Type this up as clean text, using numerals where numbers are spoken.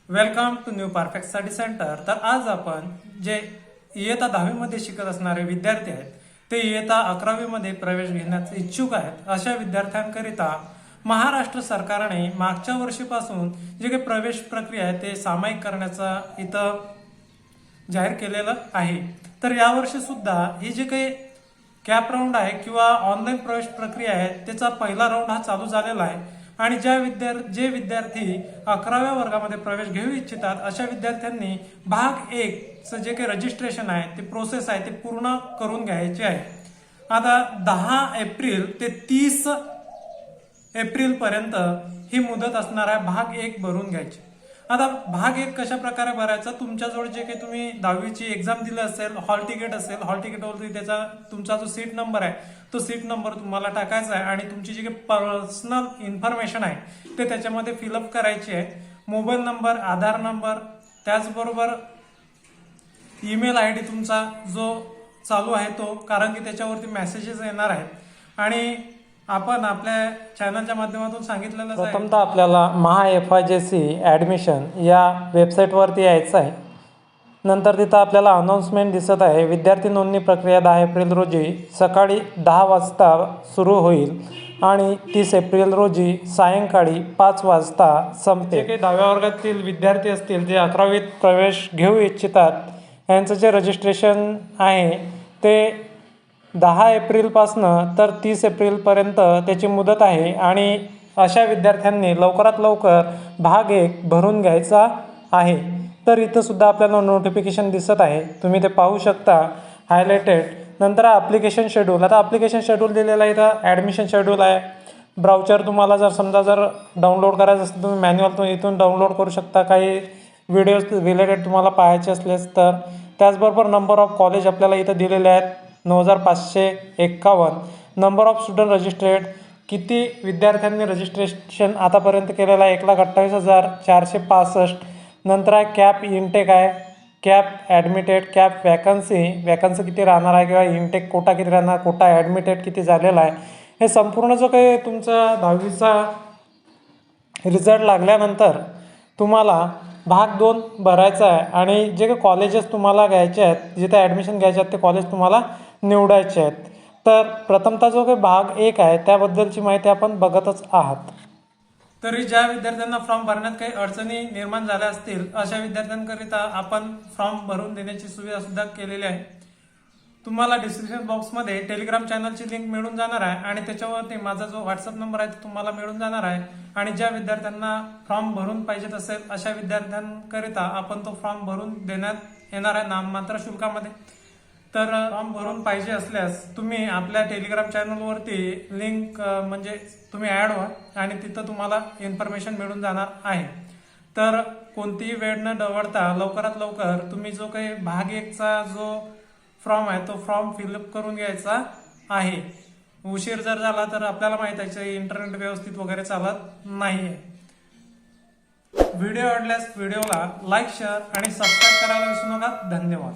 Welcome to new perfect study centre. तर आज आपण जे इयत्ता 10वी मध्ये शिकत असणारे विद्यार्थी आहेत ते इयत्ता 11वी मध्ये प्रवेश घेण्याचे इच्छुक आहेत अशा विद्यार्थ्यांकरिता महाराष्ट्र सरकारने मागच्या वर्षीपासून जे काही प्रवेश प्रक्रिया आहे ते सामायिक करण्याचा इथं जाहीर केलेलं आहे। तर यावर्षी सुद्धा ही जे काही कॅप राऊंड आहे किंवा ऑनलाईन प्रवेश प्रक्रिया आहे त्याचा पहिला राऊंड हा चालू झालेला आहे आणि जे विद्यार्थी 11व्या वर्गामध्ये प्रवेश घेऊ इच्छितात अशा विद्यार्थ्यांनी भाग 1 चं जे काही रजिस्ट्रेशन आहे ते प्रोसेस आहे ते पूर्ण करून घ्यायचे आहे। आता 10 एप्रिल ते 30 एप्रिल पर्यंत ही मुदत असणार आहे भाग 1 भरून घ्यायची। आता भाग 1 कशा प्रकारे भरायचा, तुमच्याजवळ जे काही तुम्ही 10वीची एक्झाम दिली असेल, हॉल तिकीट असेल, हॉल तिकीटवरती त्याचा तुमचा जो सीट नंबर आहे तो सीट नंबर तुम्हाला टाकायचा आहे आणि तुमची जी काही पर्सनल इन्फॉर्मेशन आहे ते त्याच्यामध्ये फिलअप करायची आहे। मोबाईल नंबर, आधार नंबर, त्याचबरोबर ईमेल आय डी तुमचा जो चालू आहे तो, कारण की त्याच्यावरती मेसेजेस येणार आहेत आणि आपण आपल्या चॅनलच्या माध्यमातून सांगितलेलं आहे प्रथमतः आपल्याला MHA-FIJC ॲडमिशन या वेबसाईटवरती यायचं आहे। नंतर तिथं आपल्याला अनाउन्समेंट दिसत आहे, विद्यार्थी नोंदणी प्रक्रिया 10 एप्रिल रोजी सकाळी 10 वाजता सुरू होईल आणि 30 एप्रिल रोजी सायंकाळी 5 वाजता संपेल। जे काही 10व्या वर्गातील विद्यार्थी असतील जे 11वीत प्रवेश घेऊ इच्छितात यांचं जे रजिस्ट्रेशन आहे ते 10 एप्रिलपासनं तर 30 एप्रिलपर्यंत त्याची मुदत आहे आणि अशा विद्यार्थ्यांनी लवकरात लवकर भाग 1 भरून घ्यायचा आहे। तर इथं सुद्धा आपल्याला नोटिफिकेशन दिसत आहे, तुम्ही ते पाहू शकता हायलाइटेड। नंतर ॲप्लिकेशन शेड्यूल, आता ॲप्लिकेशन शेड्यूल दिलेलं आहे, इथं ॲडमिशन शेड्यूल आहे। ब्राउचर तुम्हाला जर डाउनलोड करायचं असेल तुम्ही मॅन्युअल इथून डाउनलोड करू शकता, काही व्हिडिओज रिलेटेड तुम्हाला पाहायचे असलेस तर। त्याचबरोबर नंबर ऑफ कॉलेज आपल्याला इथं दिलेले आहेत 9551। नंबर ऑफ स्टुडंट रजिस्ट्रेड, किती विद्यार्थ्यांनी रजिस्ट्रेशन आतापर्यंत केलेलं आहे 1,28,465। नंतर आहे कॅप इनटेक आहे, कॅप ॲडमिटेड, कॅप वॅकन्सी किती राहणार आहे किंवा इनटेक कोटा किती राहणार, कोटा ॲडमिटेड किती झालेला आहे, हे संपूर्ण जो काही तुमचा 10वीचा रिझल्ट लागल्यानंतर तुम्हाला भाग 2 भरायचा आहे आणि जे काही कॉलेजेस तुम्हाला घ्यायचे आहेत, जिथे ॲडमिशन घ्यायचे आहेत ते कॉलेज तुम्हाला निवडायचे आहेत। तर प्रथमतः जो काही भाग 1 आहे त्याबद्दलची माहिती आपण बघतच आहात। तरी ज्या विद्यार्थ्यांना फॉर्म भरण्यात काही अडचणी निर्माण झाल्या असतील अशा विद्यार्थ्यांकरिता आपण फॉर्म भरून देण्याची सुविधा सुद्धा केलेली आहे। तुम्हाला डिस्क्रिप्शन बॉक्समध्ये टेलिग्राम चॅनलची लिंक मिळून जाणार आहे आणि त्याच्यावरती माझा जो व्हॉट्सअप नंबर आहे तो तुम्हाला मिळून जाणार आहे आणि ज्या विद्यार्थ्यांना फॉर्म भरून पाहिजेत असेल अशा विद्यार्थ्यांकरिता आपण तो फॉर्म भरून देण्यात येणार आहे नाममात्र शुल्कामध्ये। तर फॉर्म भरून पाहिजे असल्यास तुम्ही आपल्या टेलिग्राम चॅनलवरती लिंक म्हणजे तुम्ही ॲड व्हा आणि तिथं तुम्हाला इन्फॉर्मेशन मिळून जाणार आहे। तर कोणतीही वेळ न दवडता लवकरात लवकर तुम्ही जो काही भाग 1चा जो फॉर्म आहे तो फॉर्म फिलअप करून घ्यायचा आहे। उशीर जर झाला तर आपल्याला माहिती आहे इंटरनेट व्यवस्थित वगैरे चालत नाही आहे। व्हिडिओ आवडल्यास व्हिडिओला लाईक, शेअर आणि सबस्क्राईब करायला विसरू नका। धन्यवाद।